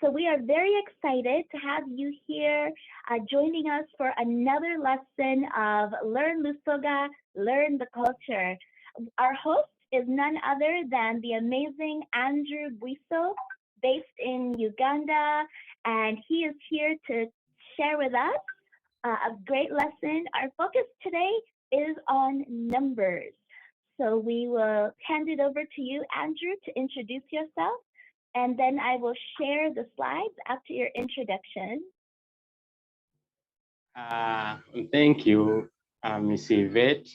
So we are very excited to have you here joining us for another lesson of Learn Lusoga, Learn the Culture. Our host is none other than the amazing Andrew Buiso, based in Uganda, and he is here to share with us a great lesson. Our focus today is on numbers. So we will hand it over to you, Andrew, to introduce yourself, and then I will share the slides after your introduction. Uh, Thank you, Ms. Yvette.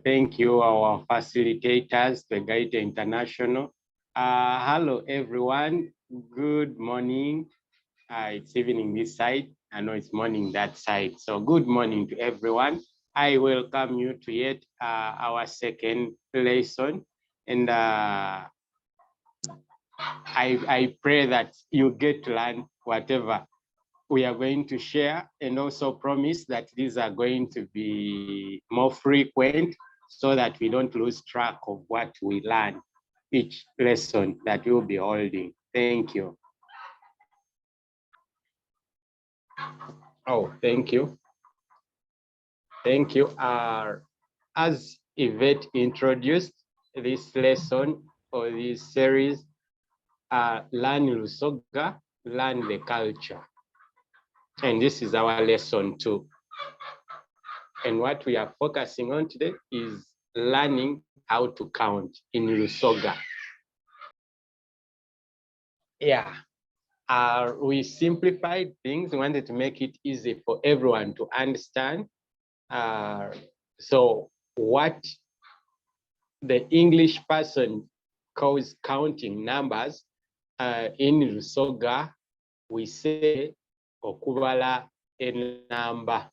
Thank you, our facilitators, the Guide International. Hello, everyone. Good morning. It's evening this side. I know it's morning that side. So good morning to everyone. I welcome you to yet our second lesson. And I pray that you get to learn whatever we are going to share, and also promise that these are going to be more frequent so that we don't lose track of what we learn each lesson that we'll be holding. Thank you. Oh, thank you. Thank you. As Yvette introduced this lesson or this series, Learn Lusoga, Learn the Culture. And this is our lesson 2. And what we are focusing on today is learning how to count in Lusoga. Yeah, we simplified things, we wanted to make it easy for everyone to understand. So what the English person calls counting numbers, in Lusoga, we say okubala enamba.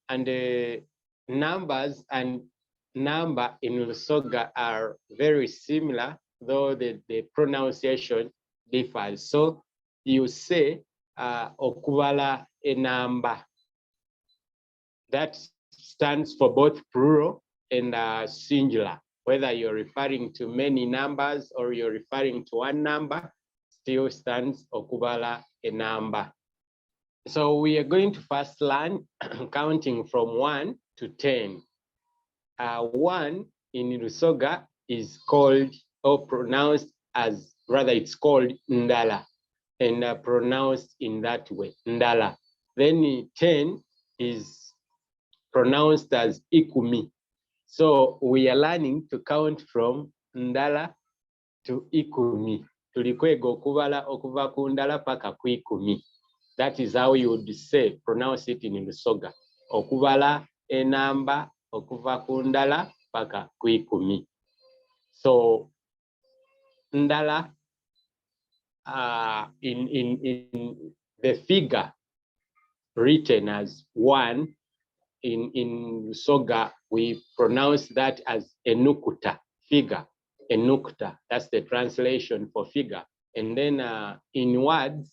And the numbers and number in Lusoga are very similar, though the pronunciation differs. So you say okubala enamba. That stands for both plural and singular. Whether you're referring to many numbers or you're referring to one number, still stands okubala enamba. So we are going to first learn counting from 1 to 10. 1 in Lusoga is called or pronounced as, rather it's called ndala, and pronounced in that way, ndala. Then 10 is pronounced as ikumi. So we are learning to count from ndala to ikumi. Tulikwega okubala okuva ku ndala paka ku ikumi. That is how you would say, pronounce it in Lusoga. Okubala enamba okuva ku ndala paka ku ikumi. So ndala, in the figure written as 1 in Lusoga, we pronounce that as enukuta, figure, enukuta. That's the translation for figure. And then in words,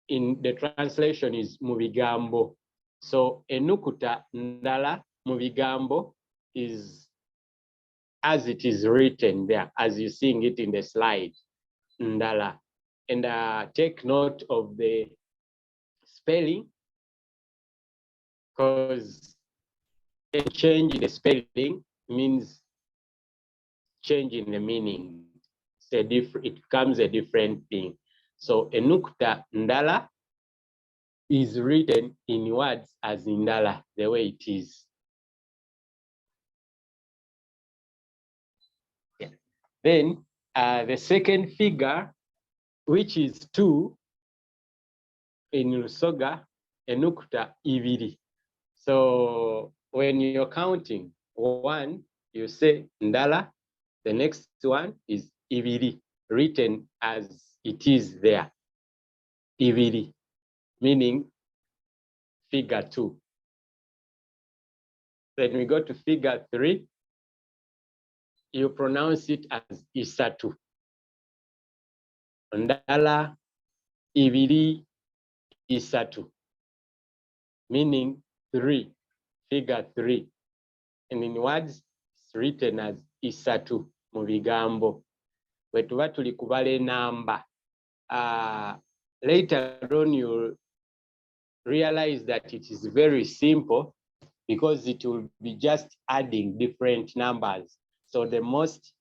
in the translation is mubigambo. So enukuta ndala mubigambo is as it is written there, as you're seeing it in the slide, ndala. And take note of the spelling, because a change in the spelling means change in the meaning. It becomes a different thing. So enukta ndala is written in words as ndala, the way it is. Yeah. Then the second figure, which is 2 in Lusoga, enukta ibiri. So when you're counting 1, you say ndala. The next one is ibiri, written as it is there. Ibiri, meaning figure 2. Then we go to figure 3. You pronounce it as isatu. Ndala ibiri isatu, meaning 3, figure 3. And in words, it's written as isatu mu bigambo. Bwe tuba tuli kubala enamba, later on you'll realize that it is very simple because it will be just adding different numbers. So the most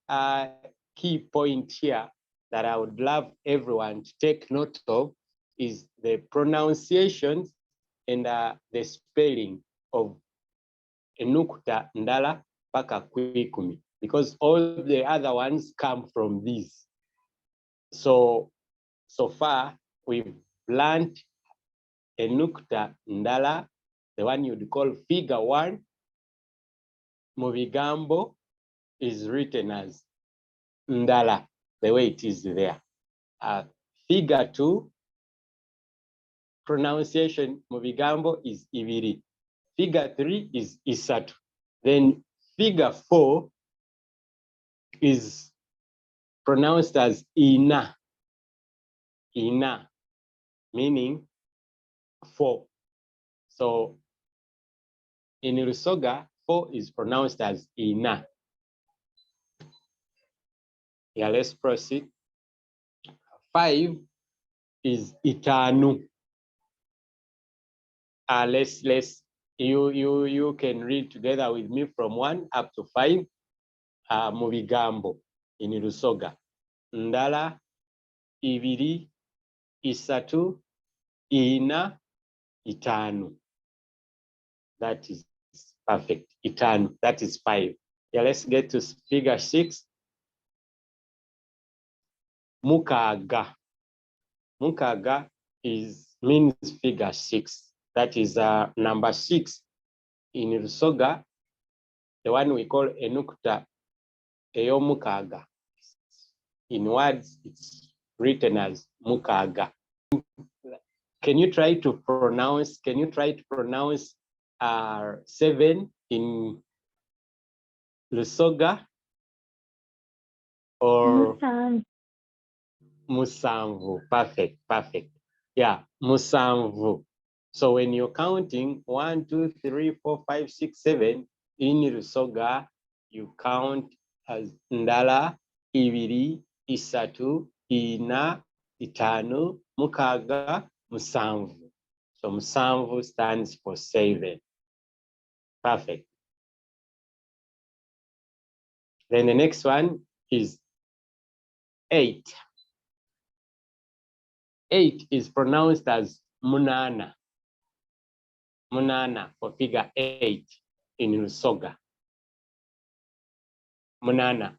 key point here that I would love everyone to take note of is the pronunciations and the spelling of enukuta ndala paka kwikumi, because all the other ones come from these. So far we've learned enukuta ndala, the one you'd call figure 1, Mubigambo is written as ndala, the way it is there. Figure 2, pronunciation Mubigambo is ibiri. Figure 3 is isatu. Then figure 4 is pronounced as ina. Ina, meaning 4. So in Lusoga, 4 is pronounced as ina. Yeah, let's proceed. 5 is itanu. You can read together with me from 1 up to 5. Mubigambo in Lusoga. Ndala, ibiri, isatu, ina, itanu. That is perfect. Itanu, that is 5. Yeah, let's get to figure 6. Mukaga. Mukaga means figure 6. That is number 6 in Lusoga, the one we call enukuta eyomukaga. In words, it's written as mukaga. Can you try to pronounce 7 in Lusoga? Or Musanvu. Perfect. Yeah, Musanvu. So when you're counting 1, 2, 3, 4, 5, 6, 7 in Lusoga, you count as ndala, ibiri, isatu, ina, itanu, mukaga, musanvu. So musanvu stands for 7. Perfect. Then the next one is 8. 8 is pronounced as munana. Munana for figure 8 in Lusoga. Munana,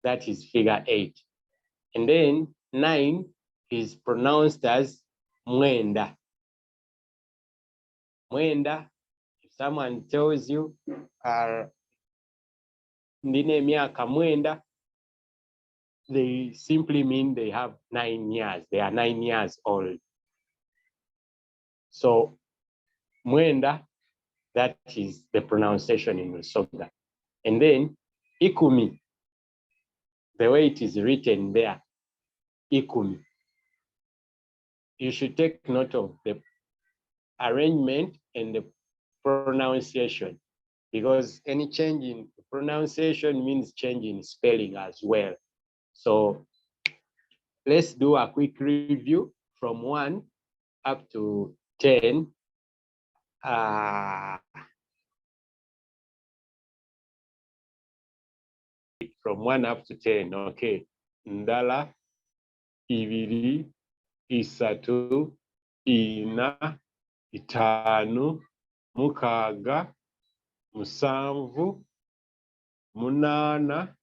that is figure 8. And then 9 is pronounced as mwenda. Mwenda, if someone tells you, ndine miaka mwenda, they simply mean they have 9 years. They are 9 years old. So mwenda, that is the pronunciation in Lusoga. And then ikumi, the way it is written there, ikumi. You should take note of the arrangement and the pronunciation, because any change in pronunciation means change in spelling as well. So let's do a quick review from 1 up to 10. From 1 up to 10, okay. Ndala, ibiri, isatu, ina, itanu, mukaga, musanvu, munana,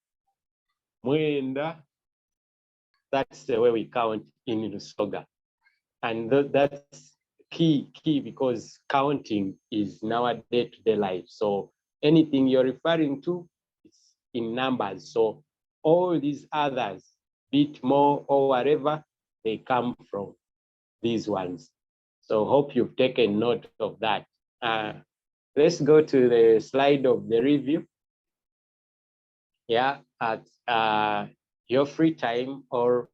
mwenda. That's the way we count in Lusoga. And that's key because counting is now day-to-day life. So anything you're referring to is in numbers. So all these others, bit more or whatever, they come from these ones. So hope you've taken note of that. Let's go to the slide of the review. Yeah, at your free time, or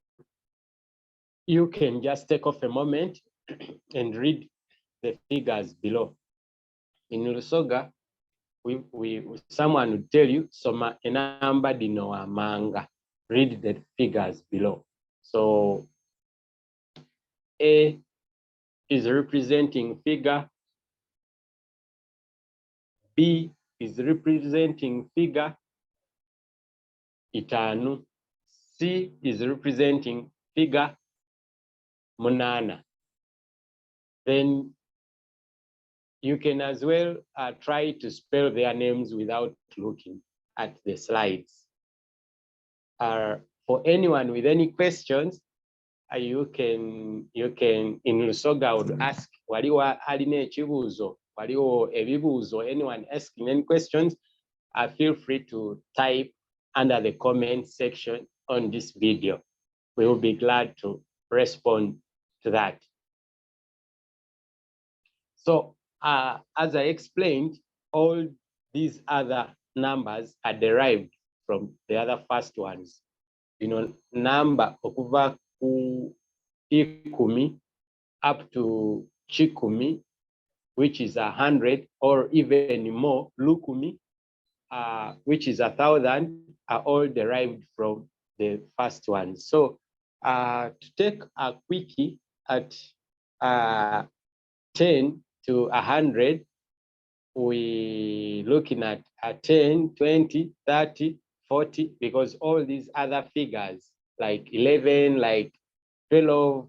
you can just take off a moment and read the figures below. In Lusoga, someone would tell you, soma enamba dino amanga. Read the figures below. So A is representing figure, B is representing figure itanu, C is representing figure munana. Then you can as well try to spell their names without looking at the slides. For anyone with any questions, you can in Lusoga would ask waliwo alina ekibuuzo, waliwo ebibuuzo, anyone asking any questions, feel free to type under the comment section on this video. We will be glad to respond to that. So as I explained, all these other numbers are derived from the other first ones. Number okuva ku ikumi up to chikumi, which is 100, or even more, lukumi, which is 1,000, are all derived from the first one. So to take a quickie at 10 to 100, we looking at 10, 20, 30, 40, because all these other figures like 11, like 12,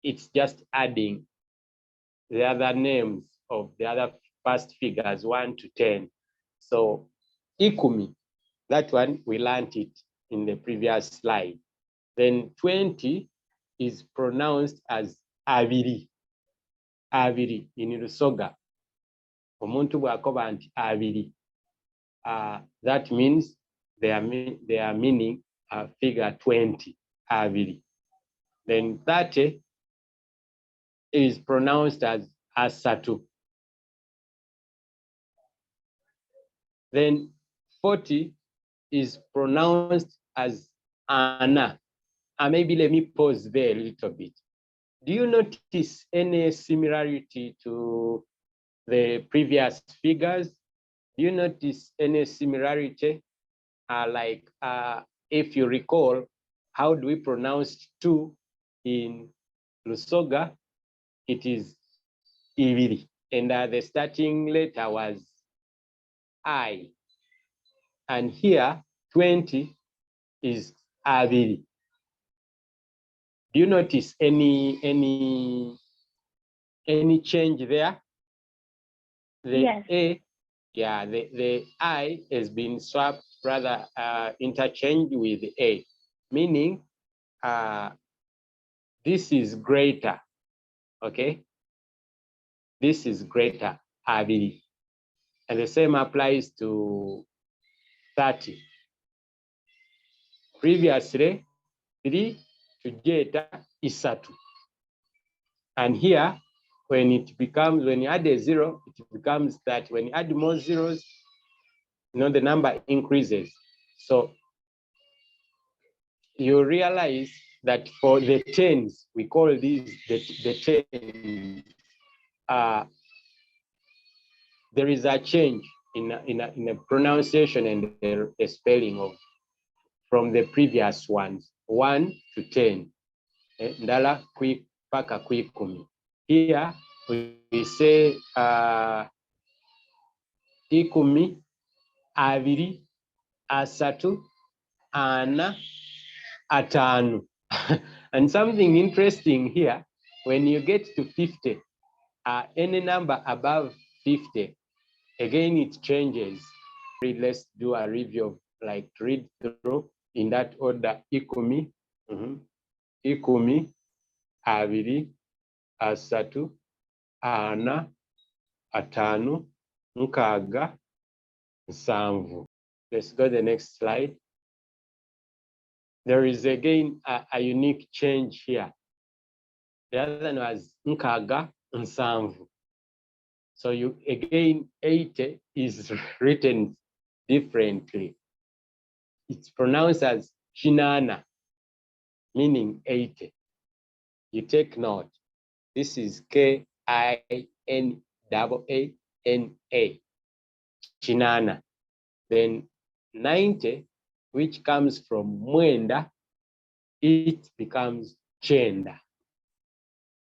it's just adding the other names of the other first figures, 1 to 10. So ikumi, that one, we learned it in the previous slide. Then 20 is pronounced as abiri, abiri in Lusoga. Omuntu bw'akoba nti abiri. That means they are meaning figure 20, abiri. Then 30 is pronounced as asatu. Then 40 is pronounced as ana. Maybe let me pause there a little bit. Do you notice any similarity to the previous figures? Do you notice any similarity? If you recall, how do we pronounce 2 in Lusoga? It is ibiri, and the starting letter was I. And here, 20 is abiri. Do you notice any change there? Yes. The I has been swapped, rather interchanged with A, meaning this is greater, okay? This is greater, abiri. And the same applies to 30. Previously, 3 tujeta isatu. And here, when you add a 0, it becomes 30. When you add more zeros, the number increases. So you realize that for the tens, we call these the tens. There is a change in a pronunciation and the spelling of from the previous ones, 1 to 10. Ndala paka kwikumi. Here we say ikumi, abiri, asatu, ana, atanu. And something interesting here, when you get to 50, any number above 50, again it changes. Let's do a review of, read through in that order. Ikumi, ikumi, abiri, asatu, ana, atanu, nkaaga, nsanvu. Let's go to the next slide. There is again a unique change here. The other one was nkaaga, nsanvu. So again, 80 is written differently. It's pronounced as chinana, meaning 80. You take note. This is K-I-N-A-A-N-A, chinana. Then 90, which comes from mwenda, it becomes chenda.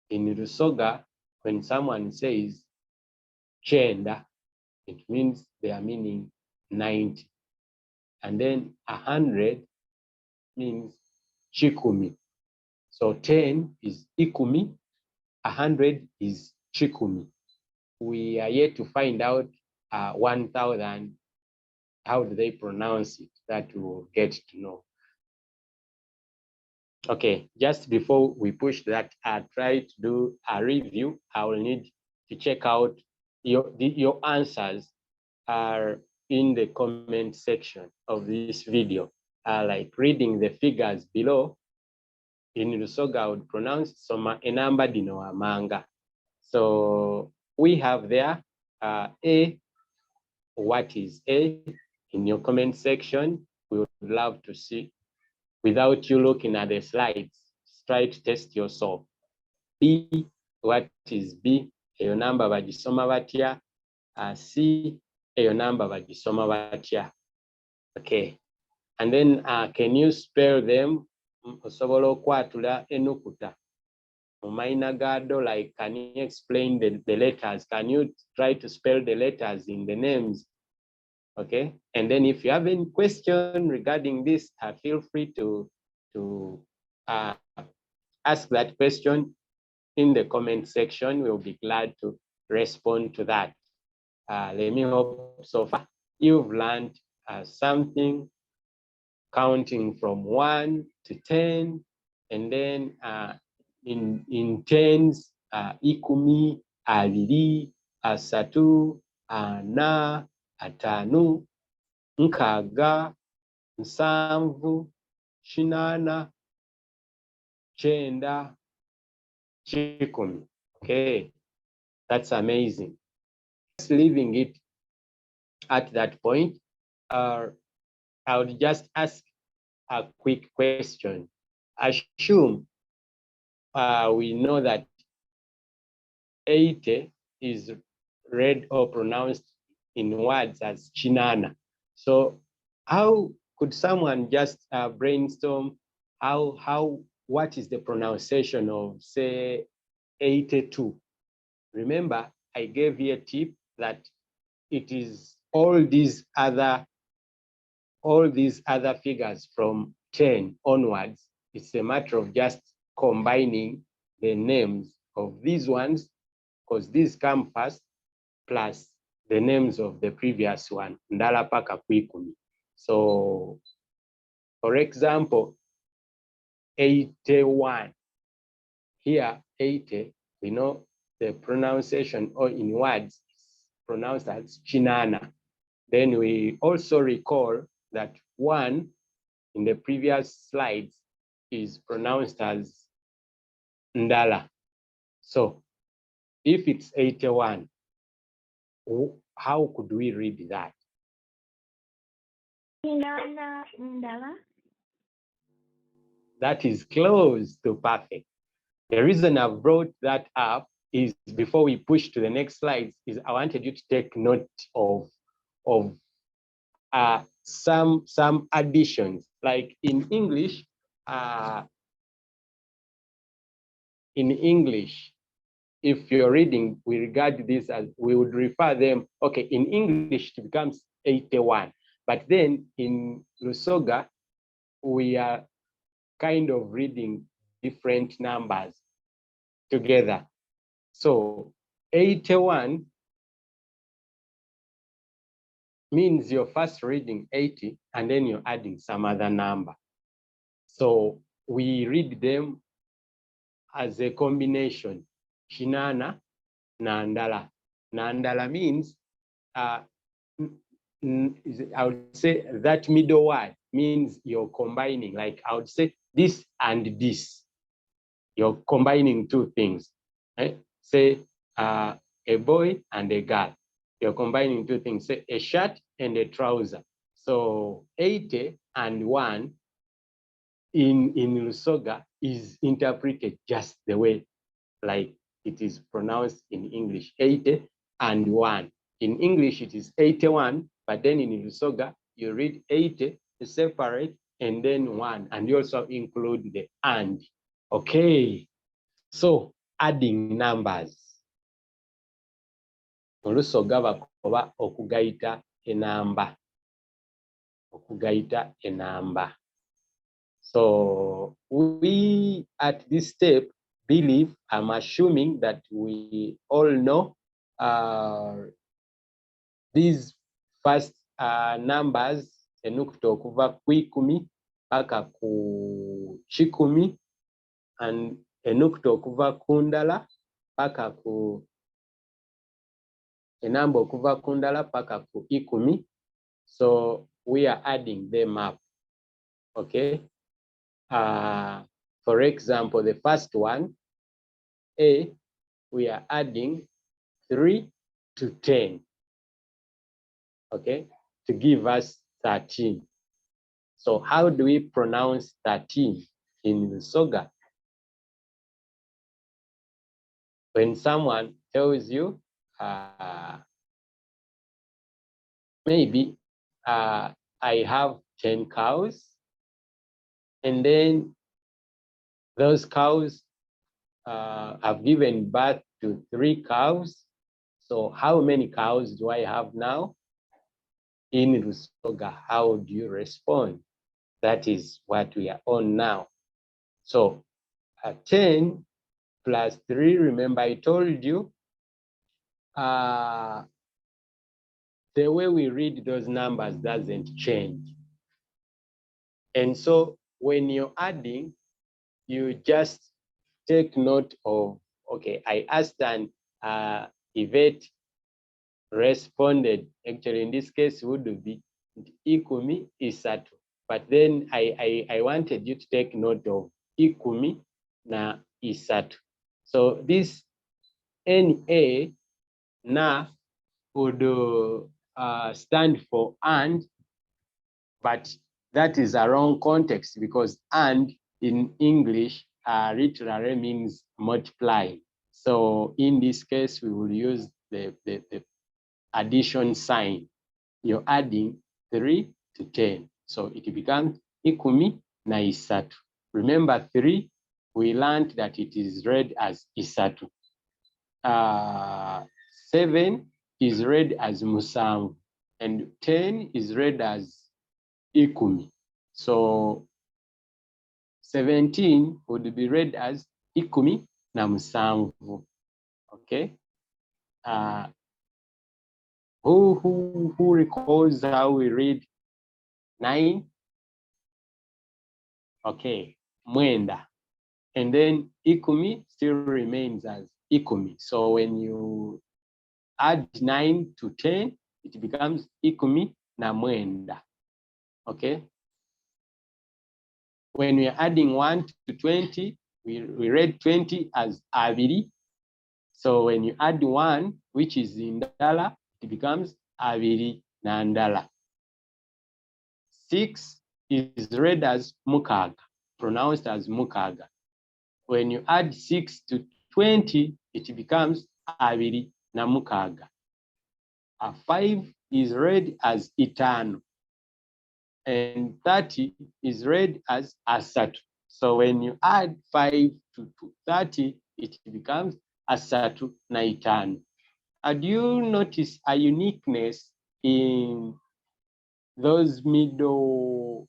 In Lusoga, when someone says chenda, it means they are meaning 90. And then 100 means chikumi. So 10 is ikumi, 100 is chikumi. We are yet to find out 1,000, how do they pronounce it, that we will get to know. Okay, just before we push that, I try to do a review. I will need to check out your answers are in the comment section of this video. Like reading the figures below. In Lusoga, I would pronounce soma enamba dino amanga. So we have there A. What is A? In your comment section, we would love to see. Without you looking at the slides, try to test yourself. B, what is B? Eyo namba bagisoma batya? C, eyo namba bagisoma batya? Okay. And then can you spell them? Osobola okwatula enukuta mu mayina gaado, like can you explain the letters? Can you try to spell the letters in the names? Okay. And then if you have any question regarding this, feel free to ask that question in the comment section. We'll be glad to respond to that. Let me hope so far you've learned something, counting from 1 to 10, and then in tens, ikumi, abiri, asatu, ana, atanu, nkaaga, nsanvu, shinana, chenda, chikumi. Okay, that's amazing. Just leaving it at that point, I would just ask a quick question. Assume we know that 80 is read or pronounced in words as chinana. So how could someone just brainstorm what is the pronunciation of, say, 82? Remember, I gave you a tip that it is all these other figures from 10 onwards. It's a matter of just combining the names of these ones, because these come first, plus the names of the previous one, ndala paka kwikumi. So, for example, 81. Here, 80, we know the pronunciation or in words is pronounced as chinana. Then we also recall that 1 in the previous slides is pronounced as ndala. So if it's 81, how could we read that? Ndala. That is close to perfect. The reason I've brought that up is, before we push to the next slides, is I wanted you to take note of some additions. Like in English, if you're reading, we regard this as, we would refer them, okay, in English it becomes 81. But then in Lusoga, we are kind of reading different numbers together. So 81 means you're first reading 80 and then you're adding some other number. So we read them as a combination, Shinana, Nandala. Nandala means, I would say that middle word means you're combining, like I would say this and this. You're combining two things. Right? Say a boy and a girl. You're combining two things, say a shirt and a trouser. So 80 and 1 in Lusoga is interpreted just the way like it is pronounced in English, 80 and 1. In English, it is 81, but then in Lusoga, you read 80 separate and then 1, and you also include the and. Okay, so adding numbers. Olusoga bakoba okugayita enamba. Okugayita enamba. So we at this step believe, I'm assuming that we all know these first numbers, enukuta okuva ku 10 paka ku 10, and enukuta okuva ku ndala paka ku enamba okuva ku ndala paka ku 10. So we are adding them up. Okay. For example, the first one, A, we are adding 3 to 10. Okay, to give us 13. So how do we pronounce 13 in Lusoga? When someone tells you, maybe I have 10 cows, and then those cows have given birth to 3 cows. So how many cows do I have now? In Lusoga, how do you respond? That is what we are on now. So 10 plus 3, remember I told you, the way we read those numbers doesn't change. And so when you're adding, you just take note of, okay, I asked and Yvette responded. Actually, in this case, would be ikumi isatu. But then I wanted you to take note of ikumi na isatu. So this NA na would stand for and, but that is a wrong context, because and in English literally means multiply. So in this case, we will use the addition sign. You're adding 3 to 10. So it becomes ikumi na isatu. Remember 3, we learned that it is read as isatu. 7 is read as musanvu, and 10 is read as ikumi. So 17 would be read as ikumi na musanvu. Okay. Who recalls how we read 9? Okay, mwenda. And then ikumi still remains as ikumi. So when you add 9 to 10, it becomes ikumi na mwenda. Okay. When we are adding 1 to 20, we read 20 as abiri. So when you add 1, which is indala, it becomes abiri na ndala. 6 is read as mukaga, pronounced as mukaga. When you add 6 to 20, it becomes abiri na mukaga. 5 is read as itano, and 30 is read as asatu. So when you add 5 to 30, it becomes asatu na itano. Do you notice a uniqueness in those middle,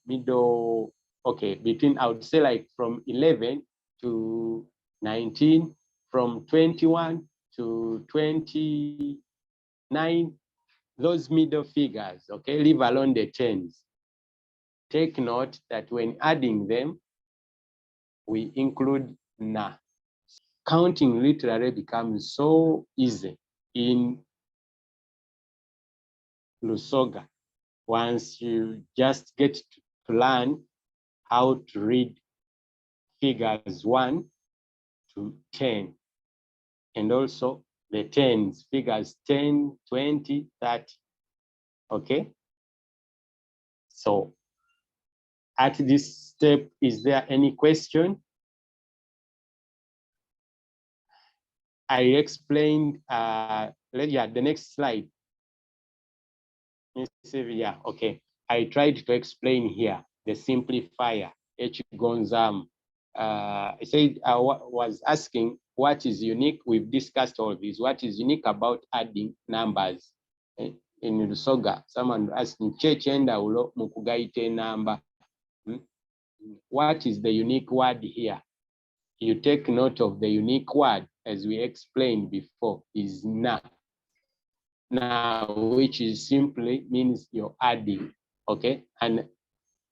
okay, between, I would say, like from 11 to 19, from 21 to 29, those middle figures, okay, leave alone the tens. Take note that when adding them, we include na. Counting literally becomes so easy in Lusoga once you just get to learn how to read figures 1 to 10, and also the tens, figures 10, 20, 30. Okay. So at this step, is there any question? I explained, yeah, the next slide. Yeah, okay. I tried to explain here the simplifier, H-gonzam. I said I was asking what is unique. We've discussed all this. What is unique about adding numbers in Lusoga? Someone asking Chechendaulo mukugaite number. What is the unique word here? You take note of the unique word, as we explained before, is na. Na, which is simply means you're adding, okay? And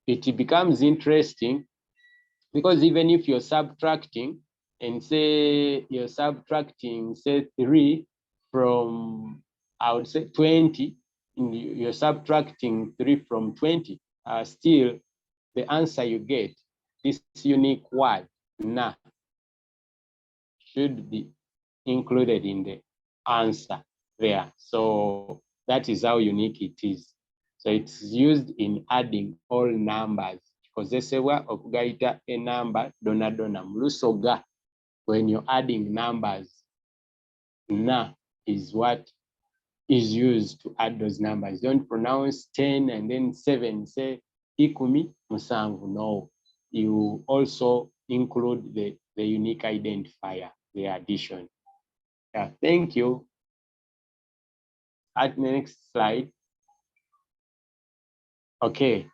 it becomes interesting because even if you're subtracting and say you're subtracting, say 3 from, I would say 20, you're subtracting 3 from 20, still the answer you get, this unique word, na, should be included in the answer there. So that is how unique it is. So it's used in adding all numbers. Kozesebwa okugaita a number dona dona mu Lusoga. When you're adding numbers, na is what is used to add those numbers. Don't pronounce 10 and then 7, say ikumi musanvu. No, you also include the unique identifier, the addition. Yeah, thank you. At the next slide. Okay,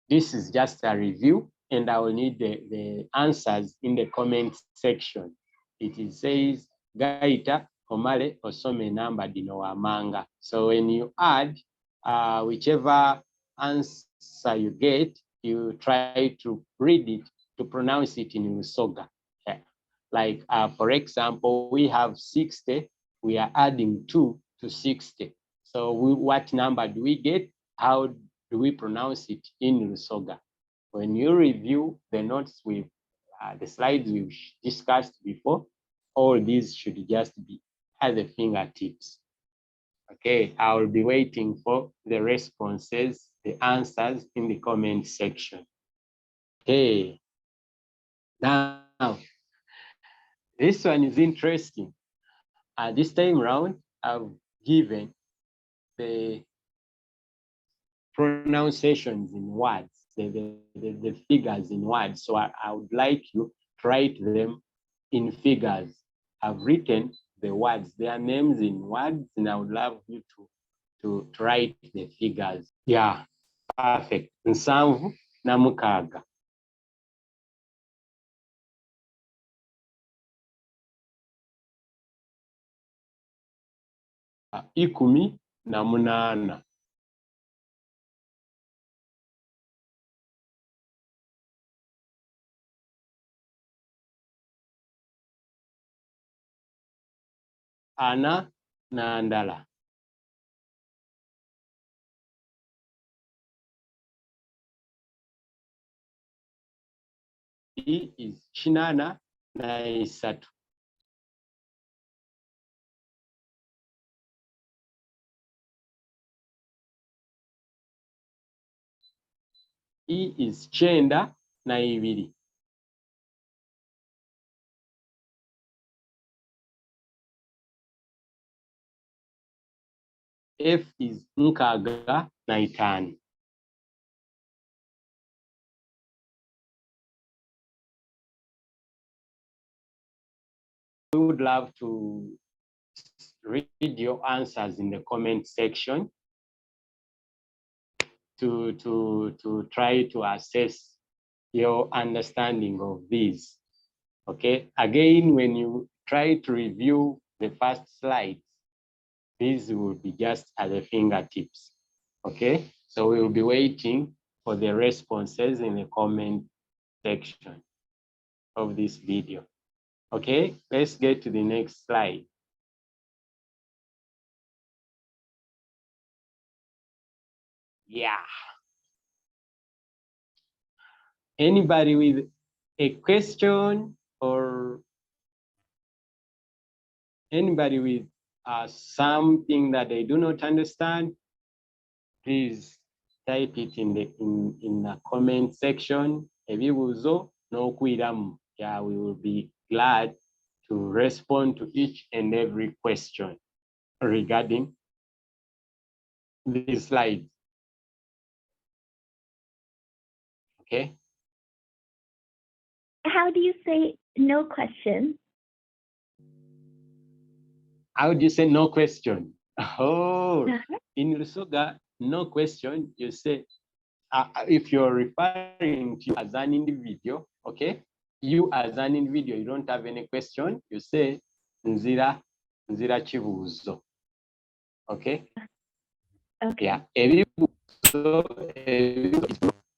this is just a review, and I will need the answers in the comment section. It says, Gaita, Omale, Osome number dino amanga. So when you add, whichever answer you get, you try to read it, to pronounce it in Lusoga. Yeah. Like, for example, we have 60, we are adding 2 to 60. So what number do we get? How do we pronounce it in Lusoga? When you review the notes with the slides we've discussed before, all these should just be at the fingertips. Okay, I will be waiting for the responses, the answers in the comment section. Okay, now this one is interesting. This time round, I've given the pronunciations in words, the figures in words. So I would like you to write them in figures. I've written the words, their names in words, and I would love you to write the figures. Yeah, perfect. Nsanvu na mukaaga. Ikumi na munana. Ana na ndala. I is chinana na isatu. I is chenda na ibiri. F is nkaaga na itaano. We would love to read your answers in the comment section to try to assess your understanding of these. Okay, again, when you try to review the first slides, these will be just at the fingertips. Okay, so we will be waiting for the responses in the comment section of this video. Okay, let's get to the next slide. Yeah. Anybody with a question or anybody with something that they do not understand, please type it in the comment section. Ebibuzo n'okwiramu. Yeah, we will be glad to respond to each and every question regarding this slide. Okay. How do you say no question? How do you say no question? Oh, Uh-huh. in Lusoga, no question, you say, if you're referring to you as an individual, okay, you as an individual, you don't have any question, you say, nzira, nzira chibuzo, okay? Okay. Yeah, ebibuzo,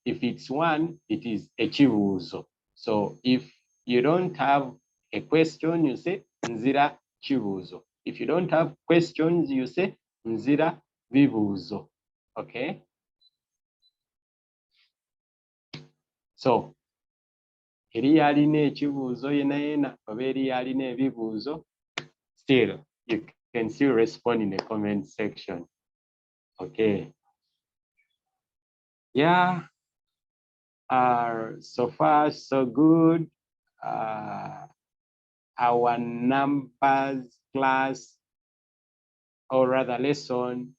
if it's one, it is a chibuzo. So if you don't have a question, you say, nzira chibuzo. If you don't have questions, you say, nzira bibuzo, okay? So, eriyo alina ekibuuzo yena yena oba eriyo alina ebibuuzo, still you can still respond in the comment section. Okay. Yeah. So far so good. Our numbers class, or rather lesson,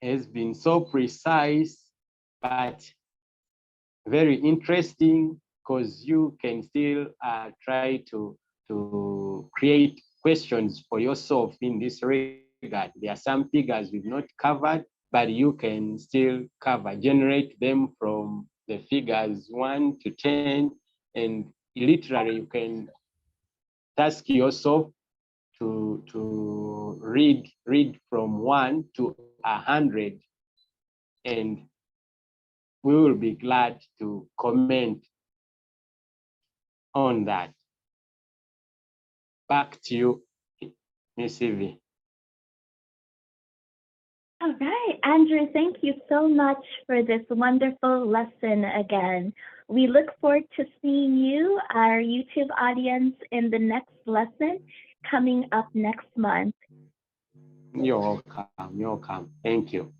has been so precise, but very interesting, because you can still try to create questions for yourself in this regard. There are some figures we've not covered, but you can still cover, generate them from the figures 1 to 10, and literally you can task yourself to read from 1 to 100, and we will be glad to comment on that. Back to you, Miss Evie. All right, Andrew, thank you so much for this wonderful lesson again. We look forward to seeing you, our YouTube audience, in the next lesson coming up next month. You're welcome. You're welcome. Thank you.